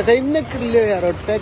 आता इनने किल्ले यार अटैक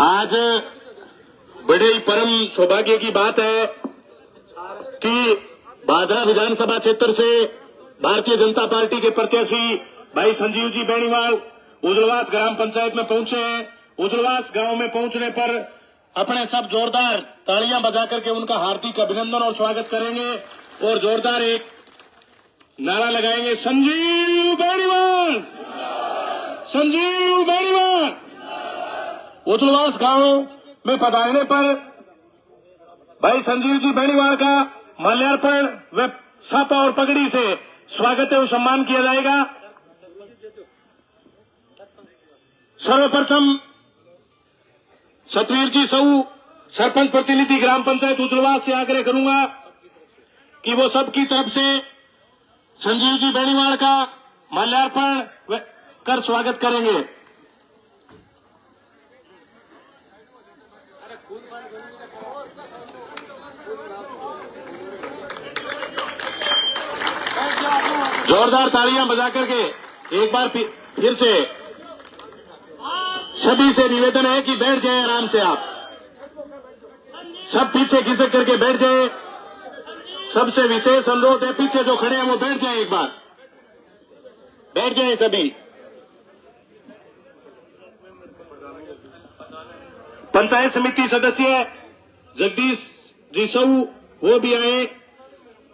आज बड़े ही परम सौभाग्य की बात है कि भादरा विधानसभा क्षेत्र से भारतीय जनता पार्टी के प्रत्याशी भाई संजीव जी बेनीवाल उजलवास ग्राम पंचायत में पहुंचे हैं। उजलवास गांव में पहुंचने पर अपने सब जोरदार तालियां बजा करके उनका हार्दिक अभिनंदन और स्वागत करेंगे और जोरदार एक नारा लगाएंगे, संजीव बेनीवाल, संजीव बेनीवाल। उजलवास गांव में पधारने पर भाई संजीव जी बेनीवाल का माल्यार्पण व सापा और पगड़ी से स्वागत एवं सम्मान किया जाएगा। सर्वप्रथम सतवीर जी सऊ सरपंच प्रतिनिधि ग्राम पंचायत उजलवास से आग्रह करूंगा कि वो सबकी तरफ से संजीव जी बेनीवाल का माल्यार्पण कर स्वागत करेंगे। जोरदार तालियां बजा करके एक बार फिर से सभी से निवेदन है कि बैठ जाएं आराम से। आप सब पीछे खिसक करके बैठ जाएं। सबसे विशेष अनुरोध है, पीछे जो खड़े हैं वो बैठ जाएं, एक बार बैठ जाएं सभी। पंचायत समिति सदस्य जगदीश जी सऊ वो भी आए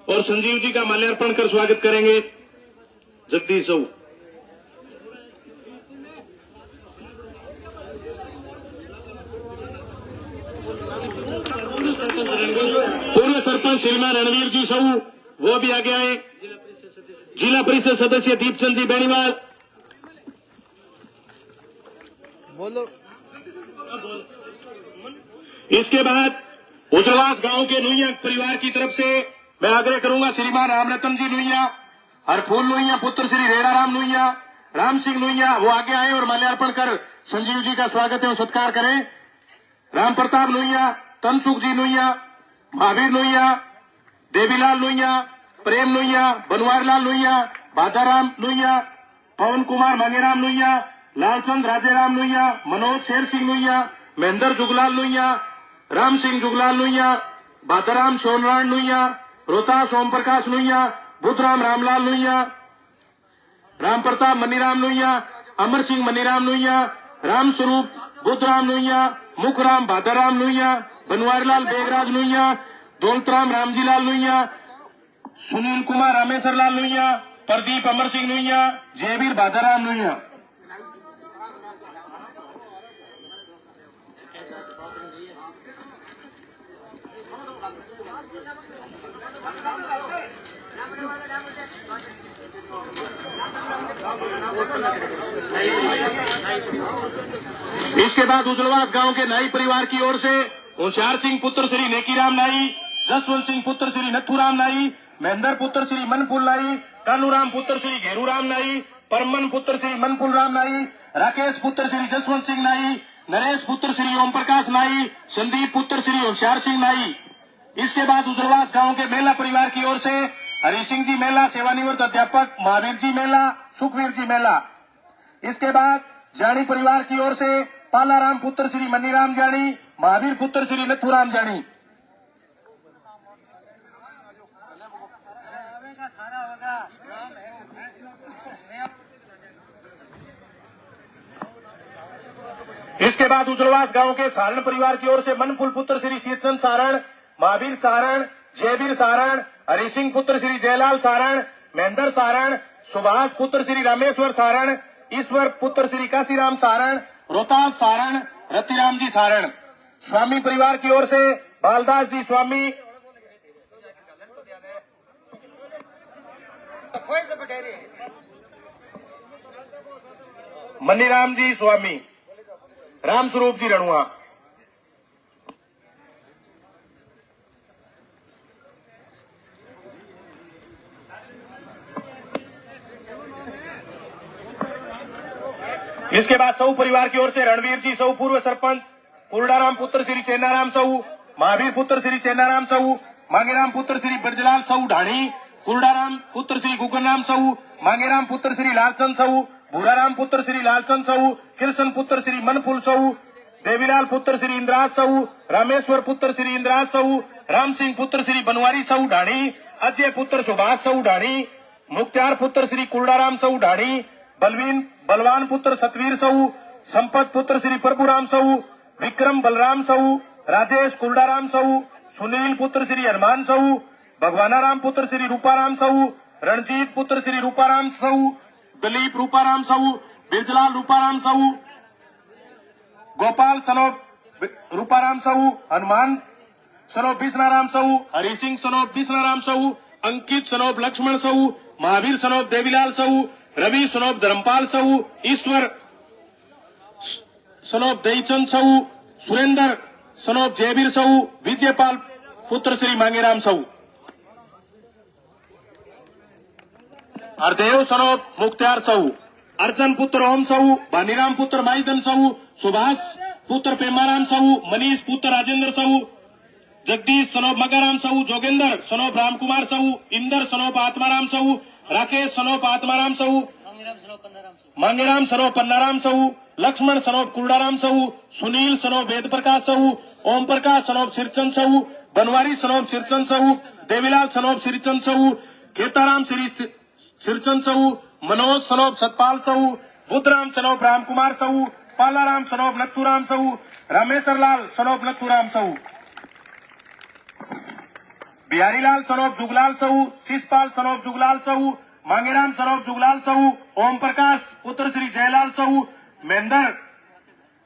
और संजीव जी का माल्यार्पण कर स्वागत करेंगे। जगदीश सऊ, पूर्व सरपंच श्रीमान रणवीर जी सऊ वो भी आगे आए। जिला परिषद सदस्य दीपचंद जी बेनीवाल, बोलो। इसके बाद उजलवास गांव के नुइया परिवार की तरफ से मैं आग्रह करूंगा, श्रीमान रामरतन जी नुइया, हरफूल नुइया, पुत्र श्री रेड़ाराम नुइया, राम सिंह नुइया वो आगे आए और माल्यार्पण कर संजीव जी का स्वागत एवं सत्कार करें। राम प्रताप नुइया, तनसुख जी नुइया, महावीर नुइया, देवीलाल नुइया, प्रेम नुइया, बनवारीलाल नुइया, बाधाराम नुइया, पवन कुमार मांगेराम नुइया, लालचंद राजेराम नुइया, मनोज शेर सिंह नुइया, महेंद्र जुगलाल नुइया, राम सिंह जुगलाल नुइया, बाधाराम सोनराम नुइया, रोहतास ओम प्रकाश नुइया, बुद्धराम रामलाल नुइया, राम प्रताप मनीराम नुइया, अमर सिंह मनीराम नुइया, राम स्वरूप बुद्धराम नुइया, मुखराम बाधाराम नुइया, बनवारीलाल बेगराज नुइया, दौलतराम रामजीलाल नुइया, सुनील कुमार रामेश्वर लाल नुइया, प्रदीप अमर सिंह नुइया, जयवीर बाधाराम नुइया। इसके बाद उजलवास गांव के नाई परिवार की ओर से होशियार सिंह पुत्र श्री नेकीराम नाई, जसवंत सिंह पुत्र श्री नथुराम नाई, महेंद्र पुत्र श्री मनपुल नाई, कानूराम पुत्र श्री घेरूराम नाई, परमन पुत्र श्री मनपुल राम नाई, राकेश पुत्र श्री जसवंत सिंह नाई, नरेश पुत्र श्री ओम प्रकाश नाई, संदीप पुत्र श्री होशियार सिंह नाई। इसके बाद उजलवास गांव के मेला परिवार की ओर से हरि सिंह जी मेला, सेवानिवृत्त अध्यापक महावीर जी मेला, सुखवीर जी मेला। इसके बाद जानी परिवार की ओर से पालाराम पुत्र श्री मनीराम जानी, महावीर पुत्र श्री नथुराम जानी। इसके बाद उजलवास गांव के सारण परिवार की ओर से मनपुल पुत्र श्री शीतचंद सारण, महावीर सारण, जयवीर सारण, हरि सिंह पुत्र श्री जयलाल सारण, महेंद्र सारण, सुभाष पुत्र श्री रामेश्वर सारण, ईश्वर पुत्र श्री काशीराम सारण, रोहतास सारण, रतिराम जी सारण। स्वामी परिवार की ओर से बालदास जी स्वामी, मनीराम जी स्वामी, राम स्वरूप जी रणुआ। इसके बाद सऊ परिवार की ओर से रणवीर जी सऊ पूर्व सरपंच, कुरडाराम पुत्र श्री चेन्नाराम सऊ, महावीर पुत्र श्री चेन्नाराम सऊ, मांगेराम पुत्र श्री ब्रजलाल सऊ ढाणी, कुरडाराम पुत्र श्री गुगनराम सऊ, मांगेराम पुत्र श्री लालचंद सऊ, भूराराम पुत्र श्री लालचंद साहू, कृष्ण पुत्र श्री मनफुल साहू, देवीलाल पुत्र श्री इंद्राज साहू, रामेश्वर पुत्र श्री इंद्राज साहू, राम सिंह पुत्र श्री बनवारी साहू ढाणी, अजय पुत्र सुभाष साहू ढाणी, मुख्तार पुत्र श्री कुलडाराम साहू ढाणी, बलवान पुत्र सतवीर साहू, संपत पुत्र श्री प्रभुराम साहू, विक्रम बलराम साहू, राजेश कुलडाराम साहू, सुनील पुत्र श्री हनुमान साहू, भगवानाराम पुत्र श्री रूपाराम साहू, रणजीत पुत्र श्री रूपाराम साहू, दिलीप रूपाराम साहू, बिरजलाल रूपाराम साहू, गोपाल सनोप रूपाराम साहू, हनुमान सनोप बिस्नाराम साहू, हरि सिंह सनोप बिस्नाराम साहू, अंकित सनोप लक्ष्मण साहू, महावीर सनोप देवीलाल साहू, रवि सनोप धर्मपाल साहू, ईश्वर सनोप दईचंद साहू, सुरेंद्र सनोप जयवीर साहू, विजयपाल पुत्र श्री मांगेराम साहू, हरदेव सनोप मुख्तार साहू, अर्चन पुत्र ओम साहू, भानीराम पुत्र माईदन साहू, सुभाष पुत्र पेमाराम साहू, मनीष पुत्र राजेंद्र साहू, जगदीश सनोप मगाराम साहू, जोगेंद्र सनोप रामकुमार साहू, इंदर सनोप आत्माराम साहू, राकेश सनोप आत्माराम साहू, मांगेराम सनोप पन्नाराम साहू, लक्ष्मण सनोप कुलडाराम साहू, सुनील सनोप वेद प्रकाश साहू, ओम प्रकाश सनोप सिरचंद साहू, बनवारी सनोप सिरचंद साहू, देवीलाल सनोप सिरचंद साहू, केताराम श्री सिरचंद साहू, मनोज सनोप सतपाल साहू, बुद्धराम सनोप रामकुमार साहू, पालाराम सनोप नथुराम साहू, रामेश्वर लाल सनोप नथुराम साहू, बिहारीलाल सनोप जुगलाल साहू, शिषपाल सनोप जुगलाल साहू, मांगेराम सनोप जुगलाल साहू, ओम प्रकाश पुत्र श्री जयलाल साहू, महेंद्र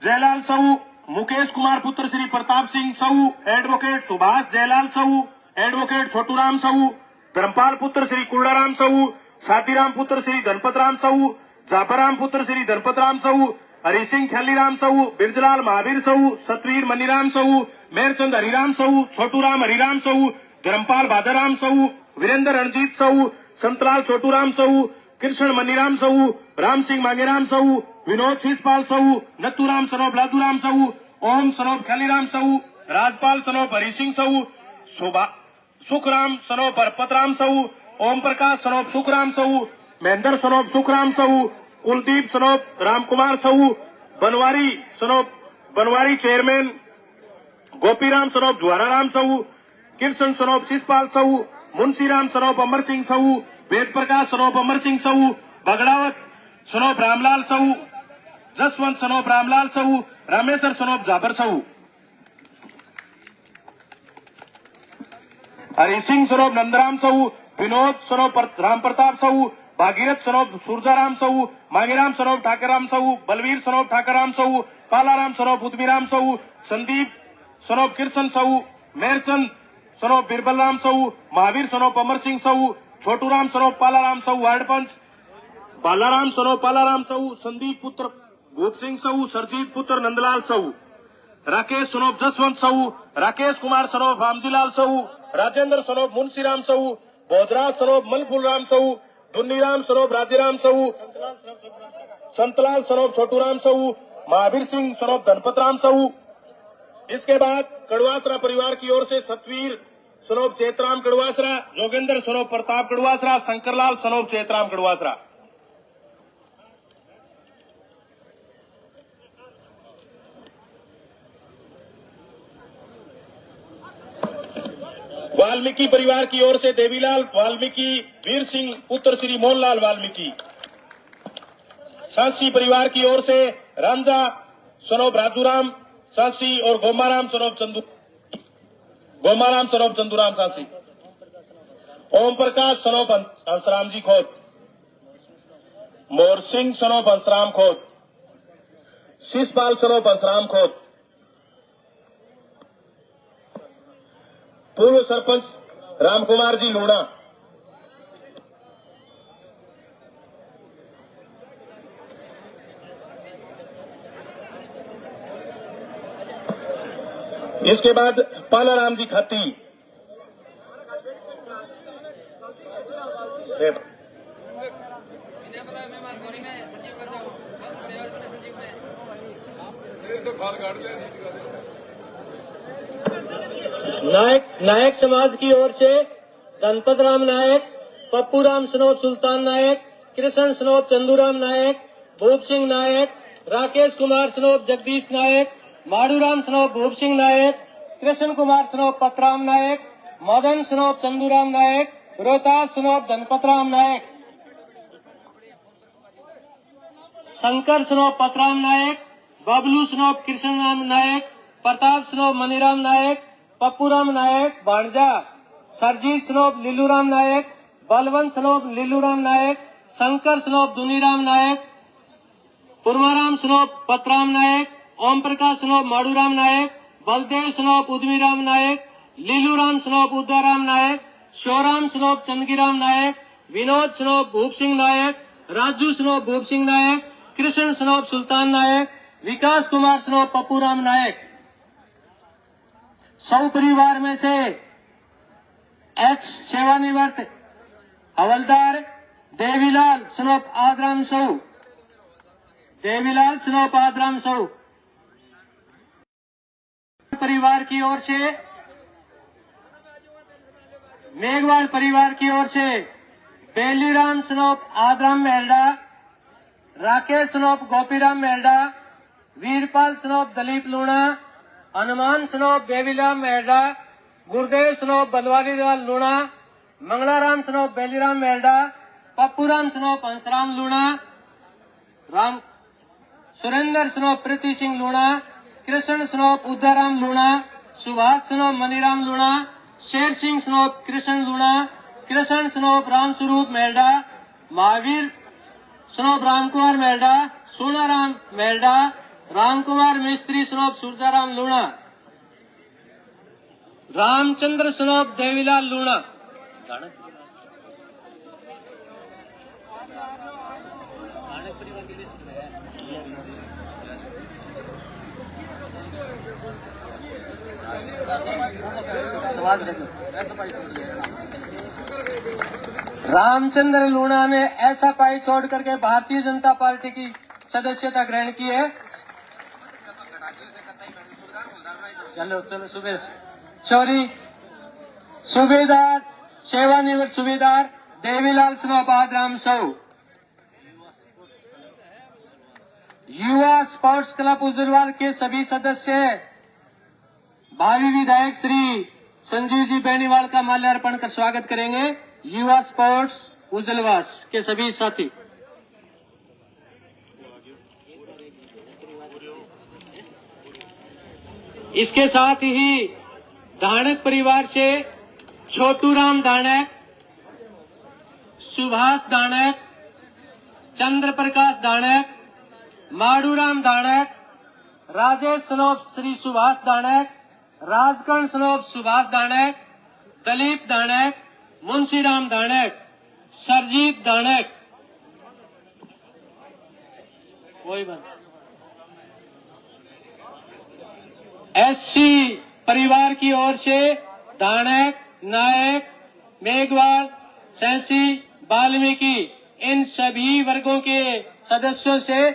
जयलाल साहू, मुकेश कुमार पुत्र श्री प्रताप सिंह साहू, एडवोकेट सुभाष जयलाल साहू, एडवोकेट छोटूराम साहू, धर्मपाल पुत्र श्री कुलडाराम साहू, सातीराम पुत्र श्री धनपतराम साहू, जाफराम पुत्र श्री धनपतराम साहू, हरि सिंह खैलीराम साहू, बिरजलाल महावीर साहू, सतवीर मनीराम साहू, मेरचंद हरिराम साहू, छोटूराम हरिराम साहू, धर्मपाल भादराम साहू, वीरेंद्र रणजीत साहू, संतलाल छोटूराम साहू, कृष्ण मनीराम साहू, राम सिंह मांगेराम साहू, विनोद शिषपाल साहू, नथुराम सनोप लादूराम साहू, ओम सनोप खैलीराम साहू, राजपाल सनोप हरि सिंह साहू, सुखराम सनोप परपतराम साहू, ओम प्रकाश सनोप सुखराम साहू, महेंद्र सनोप सुखराम साहू, कुलदीप सनोप रामकुमार साहू, बनवारी चेयरमैन गोपीराम सनोप ज्वाराराम साहू, कृष्ण सनोप शिषपाल साहू, मुंशीराम सनोप अमर सिंह साहू, वेद प्रकाश सनोप अमर सिंह साहू, बगड़ावत सनोप रामलाल साहू, जसवंत सनोप रामलाल साहू, रामेश्वर सनोप जाबर साहू, हरि सिंह सनोप नंदराम साहू, विनोद सनोप राम प्रताप साहू, भागीरथ सनोप सूरजाराम साहू, मांगेराम सनोप ठाकरराम साहू, बलवीर सनोप ठाकरराम साहू, पालाराम सनोप उद्मीराम साहू, संदीप सनोप कृष्ण साहू, मेरचंद सनोप बिरबलराम साहू, महावीर सनोप अमर सिंह साहू, छोटूराम सनोप पालाराम साहू, वार्ड पंच बालाराम सनोप पालाराम साहू, संदीप पुत्र भूप सिंह साहू, सरजीत पुत्र नंदलाल साहू, राकेश सनोप जसवंत साहू, राकेश कुमार सनोप रामजीलाल साहू, राजेंद्र सनोप मुंशीराम साहू, भोजराज सनोप मनफुलराम साहू, दुन्नीराम सनोप राजेराम साहू, संतलाल सनोप छोटूराम साहू, महावीर सिंह सनोप धनपतराम साहू। इसके बाद कड़वासरा परिवार की ओर से सतवीर सनोप चेतराम कड़वासरा, जोगेंद्र सनोप प्रताप कड़वासरा, शंकरलाल सनोप चेतराम कड़वासरा। वाल्मीकि परिवार की ओर से देवीलाल वाल्मीकि, वीर सिंह पुत्र श्री मोहनलाल वाल्मीकि। सांसी परिवार की ओर से रांझा सनोप राजूराम सांसी और गोमाराम सनोप चंदूराम सांसी। ओम प्रकाश सनोप हंसराम जी खोत, मोर सिंह सनोप हंसराम खोत, शिषपाल सनोप हंसराम खोत, पूर्व सरपंच रामकुमार जी लूणा। इसके बाद पालाराम जी खाती, नायक समाज की ओर से गणपत राम नायक, पप्पू राम सनोप सुल्तान नायक, कृष्ण सनोप चंदूराम नायक, भूप सिंह नायक, राकेश कुमार सनोप जगदीश नायक, माडूराम सनोप भूप सिंह नायक, कृष्ण कुमार सनोप पतराम नायक, मदन सनोप चंदूराम नायक, रोहतास सनोप धनपतराम नायक, शंकर सनोप पतराम नायक, बबलू सनोप कृष्णराम नायक, प्रताप सनोप मनीराम नायक, पप्पूराम नायक भाणजा, सरजीत सनोप लीलूराम नायक, बलवंत सनोप लीलूराम नायक, शंकर सनोप दुनीराम नायक, पुरमाराम सनोप पतराम नायक, ओम प्रकाश सनोप माडूराम नायक, बलदेव सनोप उदमीराम नायक, लीलूराम सनोप उद्दाराम नायक, शोराम सनोप चंदगीराम नायक, विनोद सनोप भूप सिंह नायक, राजू सनोप भूप सिंह नायक, कृष्ण सनोप सुल्तान नायक, विकास कुमार सनोप पप्पूराम नायक। 100 परिवार में से एक्स सेवानिवृत्त हवलदार देवीलाल सनोप आदराम सौ, देवीलाल सनोप आदराम सौ परिवार की ओर से, मेघवाल परिवार की ओर से बेलीराम सनोप आदराम मेहरडा, राकेश सनोप गोपीराम मेहरडा, वीरपाल सनोप दलीप लूणा, हनुमान सनोप देवीलाल मेहरडा, गुरुदेव सनोप बलवारीलाल लूणा, मंगलाराम सनोप बेलीराम मेहरडा, पप्पूराम सनोप हंसराम लूणा, राम सुरेंद्र सनोप प्रीति सिंह लूणा, कृष्ण सनोप उद्दाराम लूणा, सुभाष सनोप मनीराम लूणा, शेर सिंह सनोप कृष्ण लूणा, कृष्ण सनोप राम स्वरूप मेहरडा, महावीर सनोप रामकुमार मेहरडा, सोनाराम मेहरडा, रामकुमार मिस्त्री सनोप सूरजाराम लूणा, रामचंद्र सनोप देवीलाल लूणा। रामचंद्र लूणा ने ऐसा पाई छोड़ करके भारतीय जनता पार्टी की सदस्यता ग्रहण की है। चलो चलो सूबेदार सेवानिवृत्त सूबेदार देवीलाल सनोप आदराम सौ, युवा स्पोर्ट्स क्लब उज्जवल के सभी सदस्य भावी विधायक श्री संजीव जी बेनीवाल का माल्यार्पण कर स्वागत करेंगे। युवा स्पोर्ट्स उज्जवल के सभी साथी। इसके साथ ही दानक परिवार से छोटूराम दानक, सुभाष दानक, चंद्र प्रकाश दानक, माडूराम दानक, राजेश सनोप श्री सुभाष दानक, राजकर्ण सनोप सुभाष दानक, दलीप दानक, मुंशीराम दानक, सरजीत दानक, वही बात एससी परिवार की ओर से दानक, नायक, मेघवाल, सैंसी, वाल्मीकि इन सभी वर्गों के सदस्यों से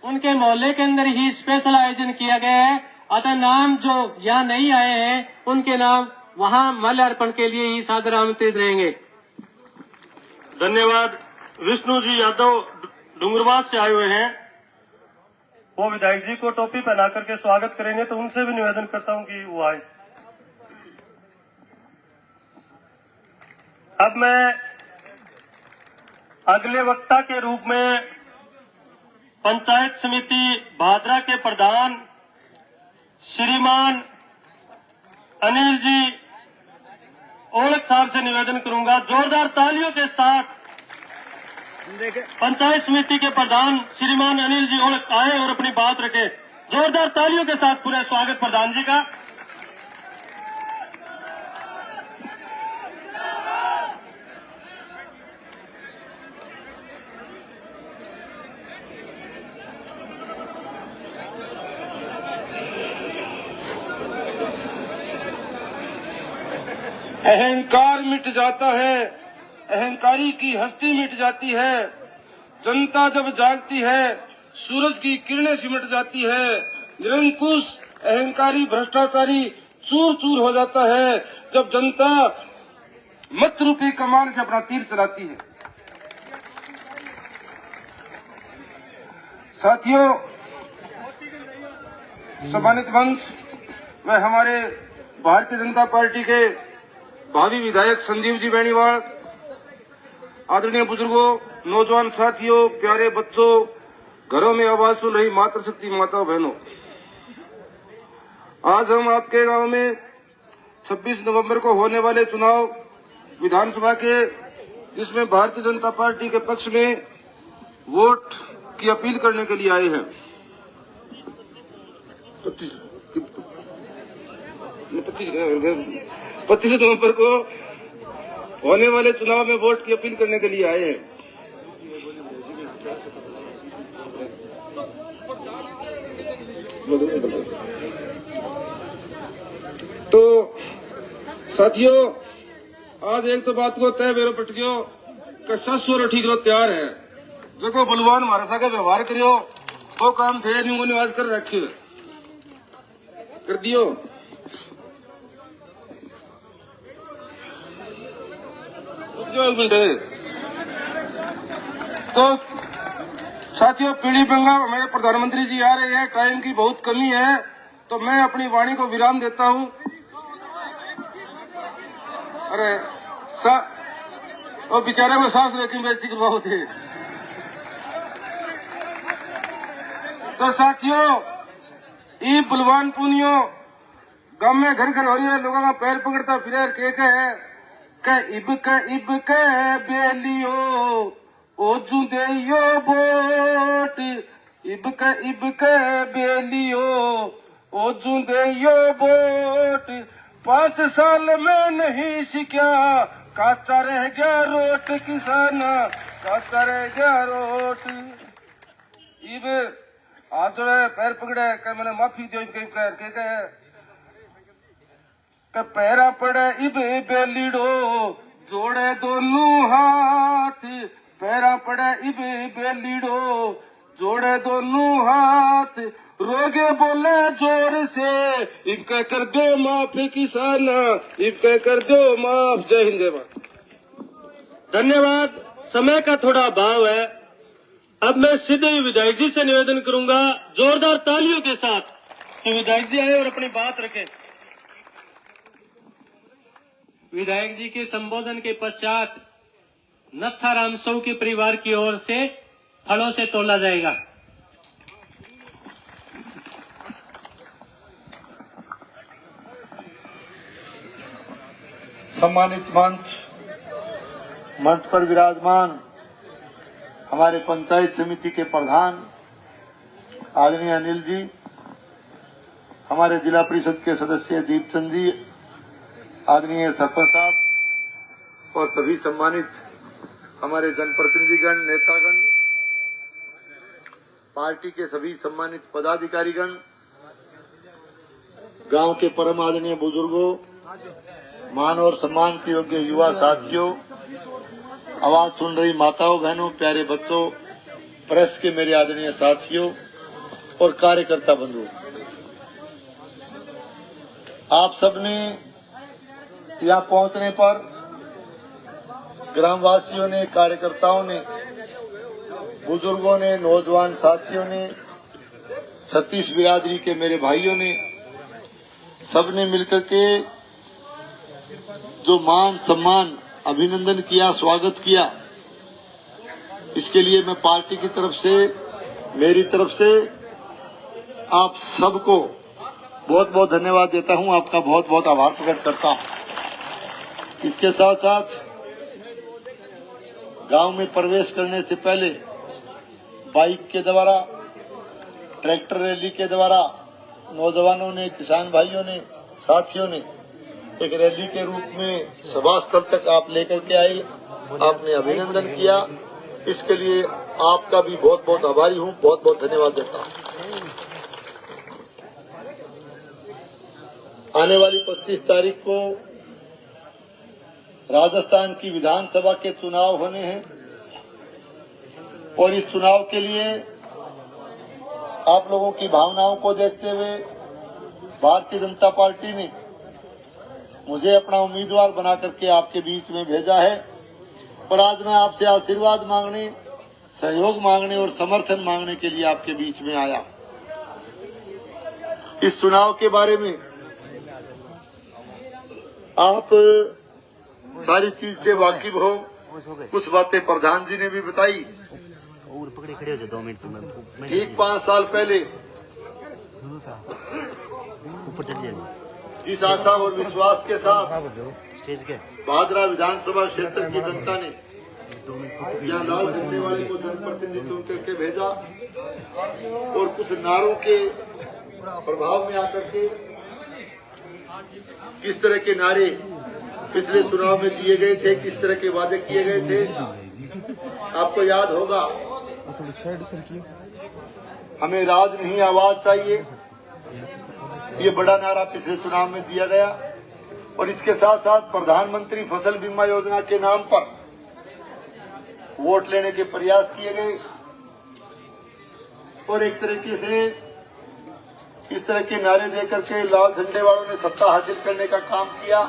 उनके मोहल्ले के अंदर ही स्पेशल आयोजन किया गया है। अतः नाम जो यहाँ नहीं आए हैं उनके नाम वहाँ माल्यार्पण के लिए ही सादर आमंत्रित रहेंगे। धन्यवाद। विष्णु जी यादव डूंगरबाद से आए हुए हैं, वो विधायक जी को टोपी पहना करके स्वागत करेंगे, तो उनसे भी निवेदन करता हूं कि वो आए। अब मैं अगले वक्ता के रूप में पंचायत समिति भादरा के प्रधान श्रीमान अनिल जी ओलख साहब से निवेदन करूंगा, जोरदार तालियों के साथ पंचायत समिति के प्रधान श्रीमान अनिल जी ओलख आए और अपनी बात रखें। जोरदार तालियों के साथ पूरा स्वागत प्रधान जी का। अहंकार मिट जाता है, अहंकारी की हस्ती मिट जाती है। जनता जब जागती है, सूरज की किरणें सिमट जाती है। निरंकुश अहंकारी भ्रष्टाचारी चूर चूर हो जाता है जब जनता मत रूपी कमान से अपना तीर चलाती है। साथियों, सम्मानित मंच में हमारे भारतीय जनता पार्टी के भावी विधायक संजीव जी बेनीवाल, आदरणीय बुजुर्गों, नौजवान साथियों, प्यारे बच्चों, घरों में आवाज सुन रही मातृशक्ति माताओं बहनों, आज हम आपके गांव में 26 नवंबर को होने वाले चुनाव विधानसभा के, जिसमें भारतीय जनता पार्टी के पक्ष में वोट की अपील करने के लिए आए हैं। 25 नवंबर को होने वाले चुनाव में वोट की अपील करने के लिए आए हैं। तो साथियों, आज एक तो बात को तय बेरो पट गयो कि ससुर ठीक रो तैयार है, जो बलवान मारा सा व्यवहार करियो वो काम थे नहीं आज कर रखे कर दियो। तो साथियों, पीढ़ी पंगा हमारे प्रधानमंत्री जी आ रहे हैं, टाइम की बहुत कमी है, तो मैं अपनी वाणी को विराम देता हूं। अरे और बेचारे को सांस लेके बेइज्जती करवाओ थे। तो साथियों, ई बलवान पुनियो गांव में घर घर हो रही है, लोगों का पैर पकड़ता फिर के इब के बेलियो ओ जुदे यो बोट, इब के बेलियो ओ जुदे यो बोट, 5 साल में नहीं सीखा काचा रह गया रोट, किसान काचा रह गया रोट। इब आज पैर पकड़े के मैंने माफी दो के पैरा पड़े इब बेलीड़ो जोड़े दोनों हाथ, पैरा पड़े इब बेलीड़ो जोड़े दोनों हाथ, रोगे बोले जोर से इनका कर दो माफ किसान, इनका कर दो माफ। जय हिंद, जय भारत। धन्यवाद। समय का थोड़ा अभाव है, अब मैं सीधे ही विधायक जी से निवेदन करूंगा जोरदार तालियों के साथ कि विधायक जी आए और अपनी बात रखें। विधायक जी के संबोधन के पश्चात नत्थाराम सौ के परिवार की ओर से फलों से तोला जाएगा। सम्मानित मंच पर विराजमान हमारे पंचायत समिति के प्रधान आदरणीय अनिल जी, हमारे जिला परिषद के सदस्य दीपचंद जी, आदरणीय सरपंच साहब और सभी सम्मानित हमारे जनप्रतिनिधिगण, नेतागण, पार्टी के सभी सम्मानित पदाधिकारीगण, गांव के परम आदरणीय बुजुर्गों, मान और सम्मान के योग्य युवा साथियों, आवाज सुन रही माताओं बहनों, प्यारे बच्चों, प्रेस के मेरे आदरणीय साथियों और कार्यकर्ता बंधुओं, आप सबने यहाँ पहुंचने पर ग्रामवासियों ने, कार्यकर्ताओं ने, बुजुर्गों ने, नौजवान साथियों ने, 36 बिरादरी के मेरे भाइयों ने, सबने मिलकर के जो मान सम्मान अभिनंदन किया, स्वागत किया, इसके लिए मैं पार्टी की तरफ से, मेरी तरफ से आप सबको बहुत बहुत धन्यवाद देता हूं, आपका बहुत बहुत आभार प्रकट करता हूं। इसके साथ साथ गांव में प्रवेश करने से पहले बाइक के द्वारा, ट्रैक्टर रैली के द्वारा नौजवानों ने, किसान भाइयों ने, साथियों ने एक रैली के रूप में सभा स्थल तक आप लेकर के आए, आपने अभिनंदन किया, इसके लिए आपका भी बहुत बहुत आभारी हूं, बहुत बहुत धन्यवाद देता हूं। आने वाली 25 तारीख को राजस्थान की विधानसभा के चुनाव होने हैं और इस चुनाव के लिए आप लोगों की भावनाओं को देखते हुए भारतीय जनता पार्टी ने मुझे अपना उम्मीदवार बना करके आपके बीच में भेजा है और आज मैं आपसे आशीर्वाद मांगने, सहयोग मांगने और समर्थन मांगने के लिए आपके बीच में आया। इस चुनाव के बारे में आप सारी चीज से वाकिफ हो। कुछ बातें प्रधान जी ने भी बताई। और पकड़े खड़े हो जाओ 2 मिनट में ठीक 5 साल पहले ऊपर चढ़ जाएगा जिस आशा और विश्वास के साथ स्टेज के भादरा विधानसभा क्षेत्र की जनता ने 2 मिनट यहाँ लाल झंडे वाले को जनप्रतिनिधि चुन करके भेजा और कुछ नारों के प्रभाव में आकर के किस तरह के नारे पिछले चुनाव में दिए गए थे, किस तरह के वादे किए गए थे, आपको याद होगा। हमें राज नहीं आवाज चाहिए, ये बड़ा नारा पिछले चुनाव में दिया गया। और इसके साथ साथ प्रधानमंत्री फसल बीमा योजना के नाम पर वोट लेने के प्रयास किए गए और एक तरीके से इस तरह के नारे देकर के लाल झंडे वालों ने सत्ता हासिल करने का काम किया।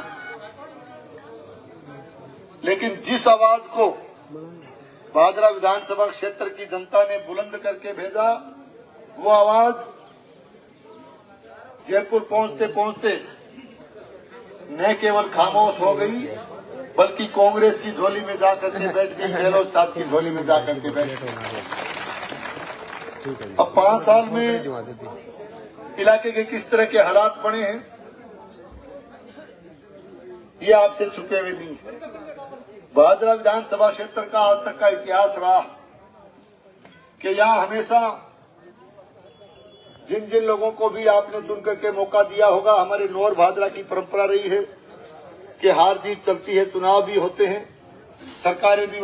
लेकिन जिस आवाज को भादरा विधानसभा क्षेत्र की जनता ने बुलंद करके भेजा, वो आवाज जयपुर पहुंचते पहुंचते न केवल खामोश हो गई बल्कि कांग्रेस की झोली में जाकर के बैठ गई, गहलोत साहब की झोली में जाकर के बैठ गई। अब 5 साल में इलाके के किस तरह के हालात बने हैं ये आपसे छुपे हुए नहीं है। भादरा विधानसभा क्षेत्र का आज तक का इतिहास रहा कि यहाँ हमेशा जिन जिन लोगों को भी आपने चुन करके मौका दिया होगा, हमारे नौर भादरा की परंपरा रही है कि हार जीत चलती है, चुनाव भी होते हैं, सरकारें भी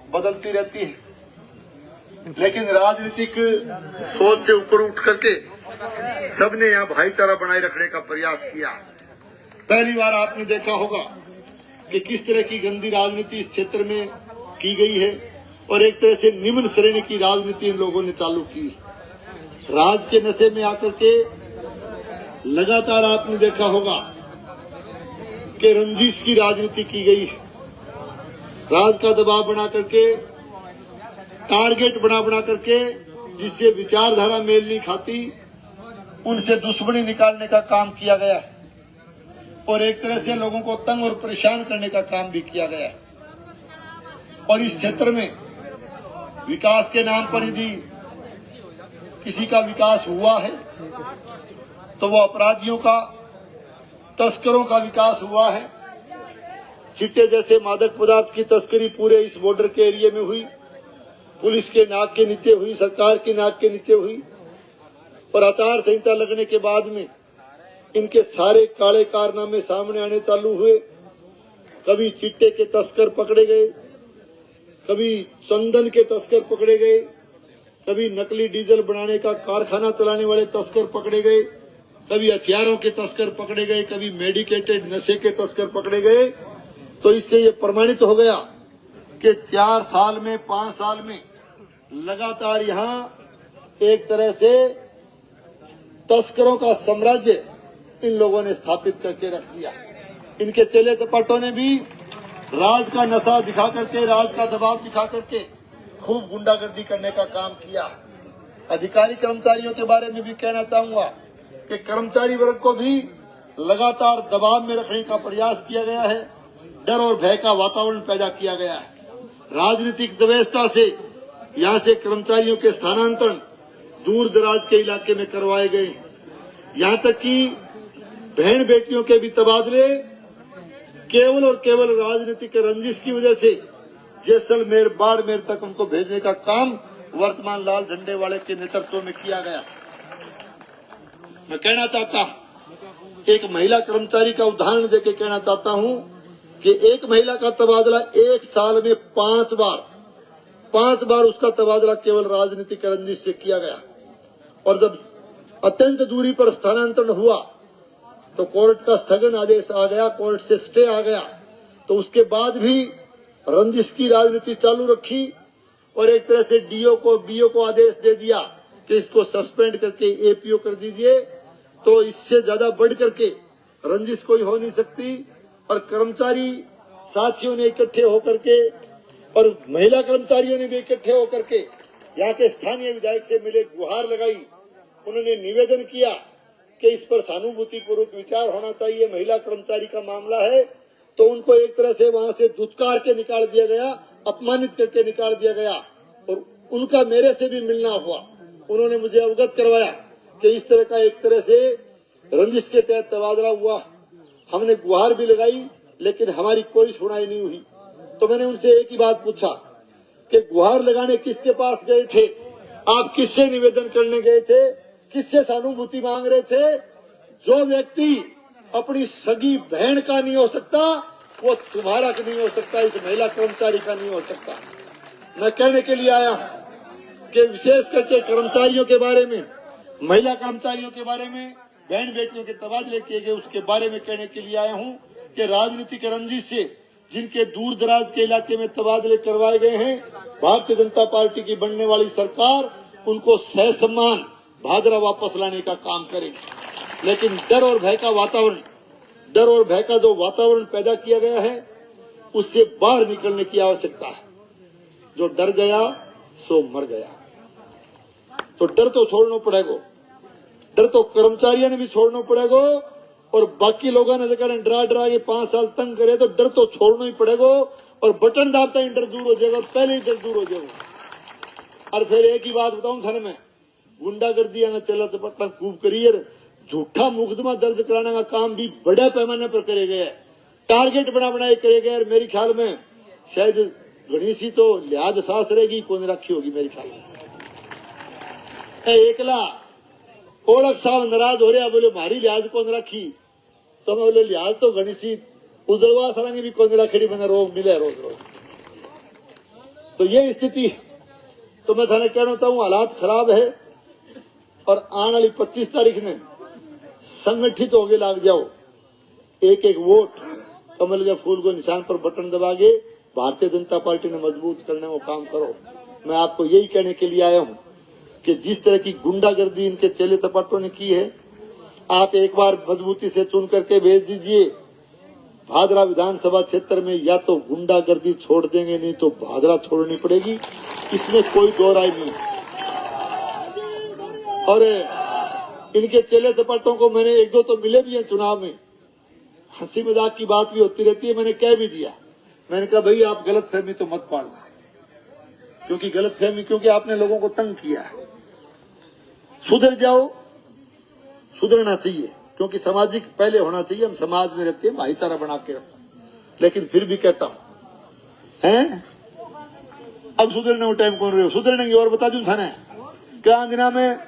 बदलती रहती हैं, लेकिन राजनीतिक सोच से ऊपर उठ करके सबने यहाँ भाईचारा बनाए रखने का प्रयास किया। पहली बार आपने देखा होगा कि किस तरह की गंदी राजनीति इस क्षेत्र में की गई है और एक तरह से निम्न श्रेणी की राजनीति इन लोगों ने चालू की। राज के नशे में आकर के लगातार आपने देखा होगा कि रंजिश की राजनीति की गई है। राज का दबाव बना करके, टारगेट बना करके, जिससे विचारधारा मेल नहीं खाती उनसे दुश्मनी निकालने का काम किया गया है और एक तरह से लोगों को तंग और परेशान करने का काम भी किया गया है। और इस क्षेत्र में विकास के नाम पर यदि किसी का विकास हुआ है तो वो अपराधियों का, तस्करों का विकास हुआ है। चिट्टे जैसे मादक पदार्थ की तस्करी पूरे इस बॉर्डर के एरिया में हुई, पुलिस के नाक के नीचे हुई, सरकार की नाक के नीचे हुई और आचार संहिता लगने के बाद में इनके सारे काले कारनामे सामने आने चालू हुए। कभी चिट्टे के तस्कर पकड़े गए, कभी चंदन के तस्कर पकड़े गए, कभी नकली डीजल बनाने का कारखाना चलाने वाले तस्कर पकड़े गए, कभी हथियारों के तस्कर पकड़े गए, कभी मेडिकेटेड नशे के तस्कर पकड़े गए। तो इससे ये प्रमाणित हो गया कि 4 साल में, 5 साल में लगातार यहाँ एक तरह से तस्करों का साम्राज्य इन लोगों ने स्थापित करके रख दिया। इनके चेले चपाटों ने भी राज का नशा दिखा करके, राज का दबाव दिखा करके खूब गुंडागर्दी करने का काम किया। अधिकारी कर्मचारियों के बारे में भी कहना चाहूंगा कि कर्मचारी वर्ग को भी लगातार दबाव में रखने का प्रयास किया गया है, डर और भय का वातावरण पैदा किया गया है। राजनीतिक व्यवस्था से यहाँ से कर्मचारियों के स्थानांतरण दूर दराज के इलाके में करवाए गए। यहाँ तक कि बहन बेटियों के भी तबादले केवल और केवल राजनीतिक रंजिश की वजह से जैसलमेर, बाड़मेर तक उनको भेजने का काम वर्तमान लाल झंडे वाले के नेतृत्व में किया गया। मैं कहना चाहता हूं, एक महिला कर्मचारी का उदाहरण देके कहना चाहता हूं कि एक महिला का तबादला 1 साल में 5 बार उसका तबादला केवल राजनीतिक रंजिश से किया गया। और जब अत्यंत दूरी पर स्थानांतरण हुआ तो कोर्ट का स्थगन आदेश आ गया, कोर्ट से स्टे आ गया, तो उसके बाद भी रंजिश की राजनीति चालू रखी और एक तरह से डीओ को, बीओ को आदेश दे दिया कि इसको सस्पेंड करके एपीओ कर दीजिए। तो इससे ज्यादा बढ़ करके रंजिश कोई हो नहीं सकती। और कर्मचारी साथियों ने इकट्ठे होकर के और महिला कर्मचारियों ने भी इकट्ठे होकर के यहाँ के स्थानीय विधायक से मिले, गुहार लगाई, उन्होंने निवेदन किया कि इस पर सहानुभूति पूर्वक विचार होना चाहिए, महिला कर्मचारी का मामला है। तो उनको एक तरह से वहां से धुतकार के निकाल दिया गया, अपमानित करके निकाल दिया गया और उनका मेरे से भी मिलना हुआ। उन्होंने मुझे अवगत करवाया कि इस तरह का एक तरह से रंजिश के तहत तबादला हुआ। हमने गुहार भी लगाई लेकिन हमारी कोई सुनाई नहीं हुई। तो मैंने उनसे एक ही बात पूछा कि गुहार लगाने किसके पास गए थे, आप किससे निवेदन करने गए थे, किससे सहानुभूति मांग रहे थे? जो व्यक्ति अपनी सगी बहन का नहीं हो सकता वो तुम्हारा नहीं हो सकता, इस महिला कर्मचारी का नहीं हो सकता। मैं कहने के लिए आया हूं कि विशेष करके कर्मचारियों के बारे में, महिला कर्मचारियों के बारे में, बहन बेटियों के तबादले किए गए उसके बारे में कहने के लिए आया हूं कि राजनीतिक रंजिश से जिनके दूर दराज के इलाके में तबादले करवाए गए हैं, भारतीय जनता पार्टी की बनने वाली सरकार उनको सह सम्मान भादरा वापस लाने का काम करेगी। लेकिन डर और भय का जो वातावरण पैदा किया गया है उससे बाहर निकलने की आवश्यकता है। जो डर गया सो मर गया। तो डर तो छोड़ना पड़ेगा, डर तो कर्मचारियों ने भी छोड़ना पड़ेगा और बाकी लोगों ने जगह डरा के 5 साल तंग करे तो डर तो छोड़ना ही पड़ेगा और बटन दाबता ही डर दूर हो जाएगा, पहले ही डर दूर हो जाएगा। और फिर एक ही बात बताऊं थाने में, गुंडागर्दी आना चला तो पट्टा खूब करियर, झूठा मुकदमा दर्ज कराने का काम भी बड़े पैमाने पर करे गए, टारगेट बनाए करे गए। मेरे ख्याल में शायद गणेशी तो लिहाज सास रहेगी कौन रखी होगी मेरे ख्याल में। एकला ओळख साहब नाराज हो रहा, बोले मारी लिहाज कौन रखी, तो मैं बोले लिहाज तो गणेशी उजड़वा सड़ेंगे भी कौन रखेड़ी बना रोग मिले रोज रोज। तो ये स्थिति, तो मैं थाने कहना चाहूं हालात खराब है और आने वाली 25 तारीख ने संगठित होके लाग जाओ, एक एक वोट कमल के फूल को निशान पर बटन दबा के भारतीय जनता पार्टी ने मजबूत करने को काम करो। मैं आपको यही कहने के लिए आया हूं कि जिस तरह की गुंडागर्दी इनके चेले चपाटों ने की है, आप एक बार मजबूती से चुन करके भेज दीजिए। भादरा विधानसभा क्षेत्र में या तो गुंडागर्दी छोड़ देंगे, नहीं तो भादरा छोड़नी पड़ेगी, इसमें कोई दो राय नहीं। और इनके चेले चपाटों को मैंने एक दो तो मिले भी हैं चुनाव में, हंसी मजाक की बात भी होती रहती है, मैंने कह भी दिया। मैंने कहा भाई आप गलत फहमी तो मत पालना, क्योंकि आपने लोगों को तंग किया है, सुधर जाओ, सुधरना चाहिए, क्योंकि सामाजिक पहले होना चाहिए। हम समाज में रहते हैं, भाईचारा बना के रखते हैं। लेकिन फिर भी कहता हूं हैं, अब सुधरने को टाइम कौन रहे हो, सुधरनेंगे। और बता दूं थाने क्या दिना में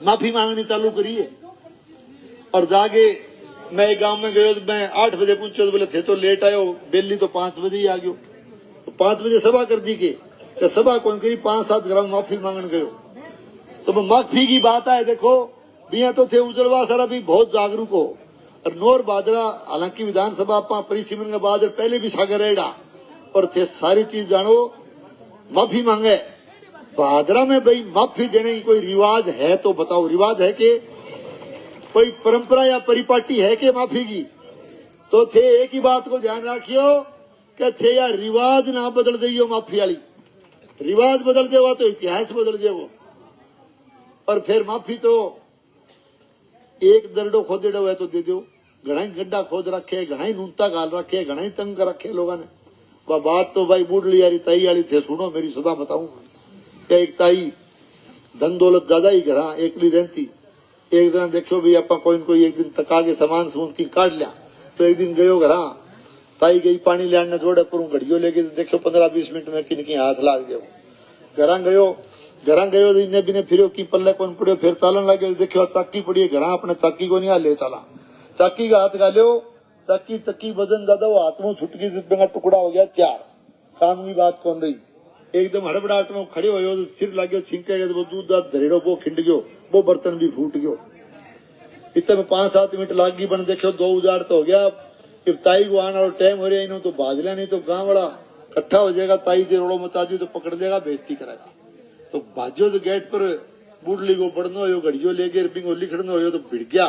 माफी मांगनी चालू करिए। और जागे मैं एक गांव में गयो, मैं 8 बजे पूछो तो बोले थे तो लेट आयो, बेली तो 5 बजे ही आ गयो। तो 5 बजे सभा कर दी के सभा कौन करी, 5-7 ग्राम माफी मांगने गयो। तो माफी की बात है, देखो बिया तो थे उजलवा सारा भी बहुत जागरूक हो और नोर बादरा, हालांकि विधानसभा परिसीमन के बाद पहले भी सागर रेड़ा और थे सारी चीज जानो, माफी मांगे। भादरा में भाई माफी देने की कोई रिवाज है तो बताओ, रिवाज है कि कोई परंपरा या परिपाटी है कि माफी की? तो थे एक ही बात को ध्यान रखियो कि थे या रिवाज ना बदल दियो, माफी वाली रिवाज बदल देगा तो इतिहास बदल देगा। और फिर माफी तो एक दरडो खोदेड़ो है तो दे दो, घना ही गड्ढा खोद रखे, घना ही नूनता गाल रखे, घना ही तंग कर रखे लोगों ने। वह बात तो भाई बूढ़ लियारी ताई वाली थे, सुनो मेरी सदा बताऊं कि एक ताई धन दौलत ज्यादा ही घरा एकली रहती। एक दिन देखो भी आप कोई एक दिन तका के सामान समून की काट लिया, तो एक दिन गयो घरा, ताई गई पानी लाने जोड़े पर घड़ियों लेके देखो 15-20 मिनट में किनकी हाथ लाग जाओ। घरा गयो इन्हें बिने फिर की पल्ले कौन पड़ियो, फिर चालन लगे, देखो चाकी पड़ी है घरा, अपने चाकी को नहीं हाले चला, चाकी का हाथ गालो, चक्की वजन ज्यादा, वो हाथ में छुटकी का टुकड़ा हो गया 4, काम की बात कौन रही। एकदम हड़बड़ाहट में खड़े हो, सिर लागो छिंके गए, वो दूध दाद धरेड़ो वो खिंड गयो, वो बर्तन भी फूट गयो। इतने में 5-7 मिनट लाग गई बन, देखो 2 उजाड़ तो हो गया। फिर ताई को आने वाला टाइम हो रहा है, इन्हों तो बाजला नहीं तो गांव वाला इकट्ठा हो जाएगा, ताई से रोड़ो मचा दी तो पकड़ देगा, बेइज्जती करेगा। तो बाजो तो गेट पर बूढ़ली को बढ़नो हो, घड़ियो लेके रिपिंग लिखड़नो हो तो भिड़ गया,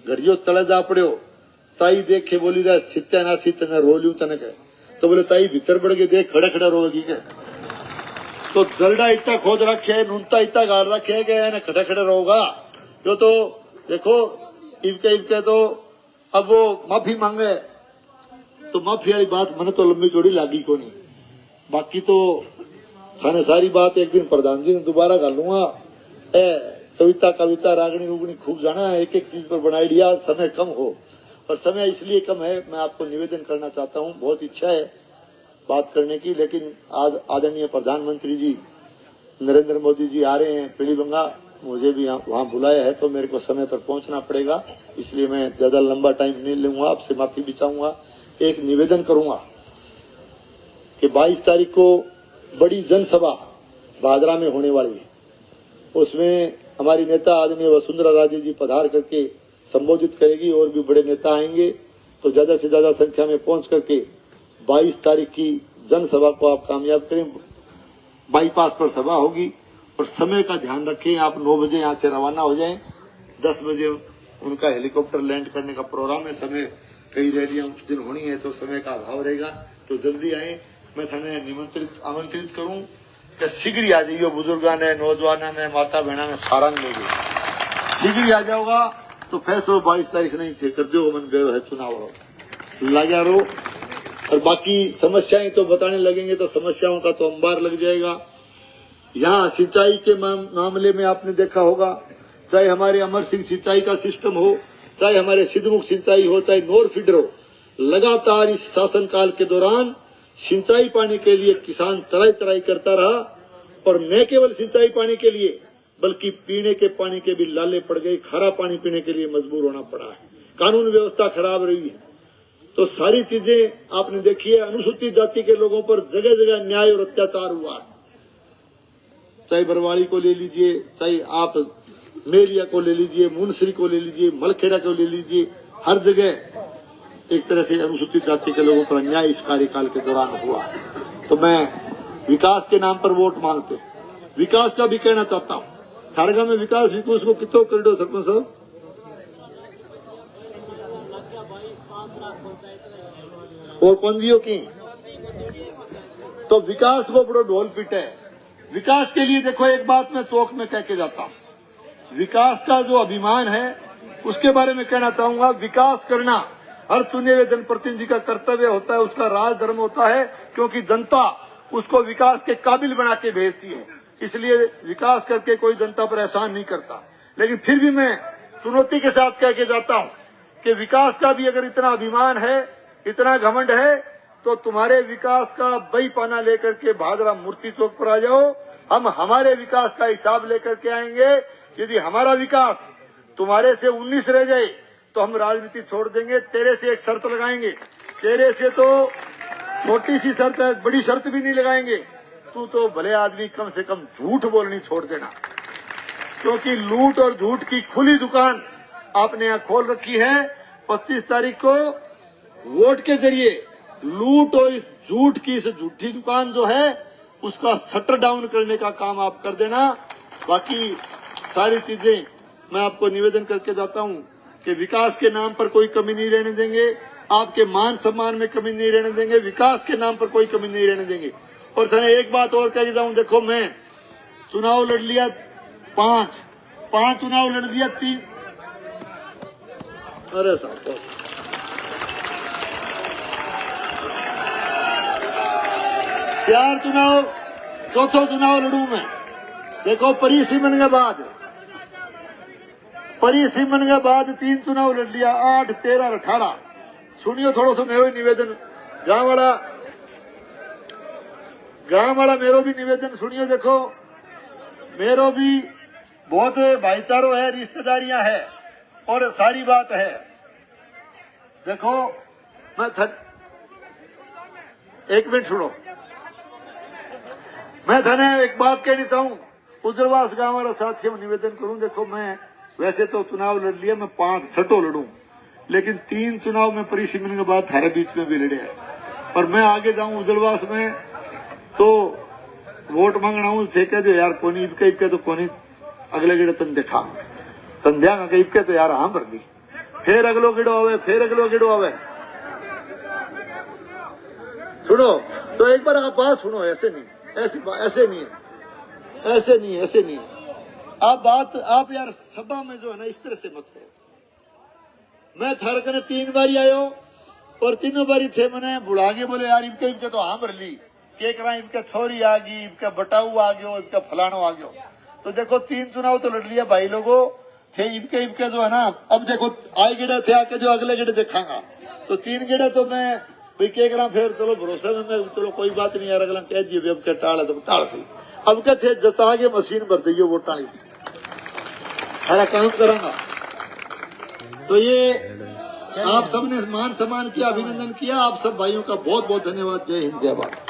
घड़ियो तले जा पड़ो। ताई देखे बोली रहा सीते ना रो लू तने कहे, तो बोले ताई भीतर बढ़ के देख खड़े खड़े रोगी के। तो जलडा इतना खोद रखे, नुनता इतना गाड़ रखे कि ना खड़े खड़े रहोगा। जो तो देखो इबके तो अब वो माफी मांगे तो माफी वाली बात मैंने तो लंबी चौड़ी लागी को नहीं। बाकी तो थाने सारी बात एक दिन प्रधान जी ने दोबारा कर लूंगा। कविता रागनी रुगनी खूब जाना है, एक एक चीज पर बनाई लिया, समय कम हो। और समय इसलिए कम है, मैं आपको निवेदन करना चाहता हूँ, बहुत इच्छा है बात करने की, लेकिन आज आदरणीय प्रधानमंत्री जी नरेंद्र मोदी जी आ रहे हैं पीलीबंगा, मुझे भी वहां बुलाया है तो मेरे को समय पर पहुंचना पड़ेगा, इसलिए मैं ज्यादा लंबा टाइम नहीं लूंगा। आपसे माफी भी चाहूंगा। एक निवेदन करूंगा कि 22 तारीख को बड़ी जनसभा भादरा में होने वाली है, उसमें हमारी नेता आदरणीय वसुंधरा राजे जी पधार करके संबोधित करेगी और भी बड़े नेता आएंगे। तो ज्यादा से ज्यादा संख्या में पहुंच करके 22 तारीख की जनसभा को आप कामयाब करें। बाईपास पर सभा होगी और समय का ध्यान रखें। आप 9 बजे यहाँ से रवाना हो जाएं, 10 बजे उनका हेलीकॉप्टर लैंड करने का प्रोग्राम है। समय कई रैलियां उस दिन होनी है तो समय का अभाव रहेगा, तो जल्दी आए। मैं थाने आमंत्रित करूं कि शीघ्र ही आ जाइए, बुजुर्गा ने, नौजवाना ने, माता बहना ने सारा लोग शीघ्र ही आ जाओगा तो फैसला 22 तारीख नहीं थे कर दो मन गए है चुनाव लाजा रो। और बाकी समस्याएं तो बताने लगेंगे तो समस्याओं का तो अंबार लग जाएगा। यहाँ सिंचाई के मामले में आपने देखा होगा, चाहे हमारे अमर सिंह सिंचाई का सिस्टम हो, चाहे हमारे सिद्धमुख सिंचाई हो, चाहे नोर फीडर हो, लगातार इस शासनकाल के दौरान सिंचाई पानी के लिए किसान तराई करता रहा। और न केवल सिंचाई पानी के लिए बल्कि पीने के पानी के भी लाले पड़ गए, खारा पानी पीने के लिए मजबूर होना पड़ा है। कानून व्यवस्था खराब रही है, तो सारी चीजें आपने देखी है। अनुसूचित जाति के लोगों पर जगह जगह न्याय और अत्याचार हुआ, चाहे बरवाड़ी को ले लीजिए, चाहे आप मेरिया को ले लीजिए, मुनसरी को ले लीजिए, मलखेड़ा को ले लीजिए, हर जगह एक तरह से अनुसूचित जाति के लोगों पर अन्याय इस कार्यकाल के दौरान हुआ। तो मैं विकास के नाम पर वोट मांगते विकास का भी कहना चाहता हूँ। थारगा में विकास को कितो कर दो सरपंच साहब, और पंजियों की तो विकास को बड़ो ढोल पीटे है। विकास के लिए देखो एक बात मैं चौक में कह के जाता हूँ, विकास का जो अभिमान है उसके बारे में कहना चाहूंगा। विकास करना हर चुने हुए जनप्रतिनिधि का कर्तव्य होता है, उसका राजधर्म होता है, क्योंकि जनता उसको विकास के काबिल बना के भेजती है। इसलिए विकास करके कोई जनता पर एहसान नहीं करता। लेकिन फिर भी मैं चुनौती के साथ कह के जाता हूँ कि विकास का भी अगर इतना अभिमान है, इतना घमंड है, तो तुम्हारे विकास का बही पाना लेकर के भादरा मूर्ति चौक पर आ जाओ। हम हमारे विकास का हिसाब लेकर के आएंगे। यदि हमारा विकास तुम्हारे से 19 रह जाए तो हम राजनीति छोड़ देंगे। तेरे से एक शर्त लगाएंगे, तेरे से तो छोटी सी शर्त है, बड़ी शर्त भी नहीं लगाएंगे। तू तो भले आदमी कम से कम झूठ बोलनी छोड़ देना, क्योंकि लूट और झूठ की खुली दुकान आपने यहाँ खोल रखी है। 25 तारीख को वोट के जरिए लूट और इस झूठ की इस झूठी दुकान जो है उसका शटर डाउन करने का काम आप कर देना। बाकी सारी चीजें मैं आपको निवेदन करके जाता हूं कि विकास के नाम पर कोई कमी नहीं रहने देंगे, आपके मान सम्मान में कमी नहीं रहने देंगे, विकास के नाम पर कोई कमी नहीं रहने देंगे। और सर एक बात और कह जाऊं, देखो मैं चुनाव लड़ लिया 5 चुनाव लड़ लिया 3, अरे साहब 4 चुनाव, चौथा चुनाव लड़ू मैं। देखो परिसीमन के बाद 3 चुनाव लड़ लिया, 8, 13, 18। सुनियो थोड़ा सा मेरो निवेदन, गांव वाला मेरो भी निवेदन सुनियो। देखो मेरो भी बहुत भाईचारो है, रिश्तेदारियां है और सारी बात है। देखो मैं एक मिनट सुनो, मैं थाने एक बात कहनी चाहूं, उज्जरवास गांव वाला साथियों निवेदन करूं। देखो मैं वैसे तो चुनाव लड़ लिया, मैं 5 छठो लड़ूं, लेकिन 3 चुनाव में परिसीमन के बाद थारे बीच में भी लड़े हैं। और मैं आगे जाऊं उज्जरवास में तो वोट मांगना हूं थे कह जो यार कोनी इबके तो कोनी अगले गिड़े तन देखा तंध्या का इबके तो यार हाँ भर दी, फिर अगलो गिड़ो आवे, फिर अगलो गिड़ो आवे। सुनो तो एक बार आप बात सुनो, ऐसे नहीं है। ऐसे नहीं है, ऐसे नहीं है। आप यार सभा में जो है ना इस तरह से मत करो। मैं थार कने 3 बारी आयो और तीनों बारी थे मैंने बुला के बोले यार इनके तो हाँ भर ली के करा, इनके छोरी आ गई, इनका बटाऊ आ गयो, इनका फलानो आ गयो। तो देखो 3 चुनाव तो लड़ लिया भाई लोगों थे, इनके जो है ना। अब देखो आए गेड़ा थे आके जो अगले गेड़े देखांगा तो 3 गेड़ा तो मैं भाई के करा फिर चलो भरोसे में मैं चलो कोई बात नहीं यार अगला कह दिए अब क्या टाल है तो टाल सी। अब क्या थे जता के मशीन भर दियो वो टाली सारा काम करांगा। तो ये आप सबने मान सम्मान किया, अभिनंदन किया। आप सब भाइयों का बहुत बहुत धन्यवाद। जय हिंद, जय भारत।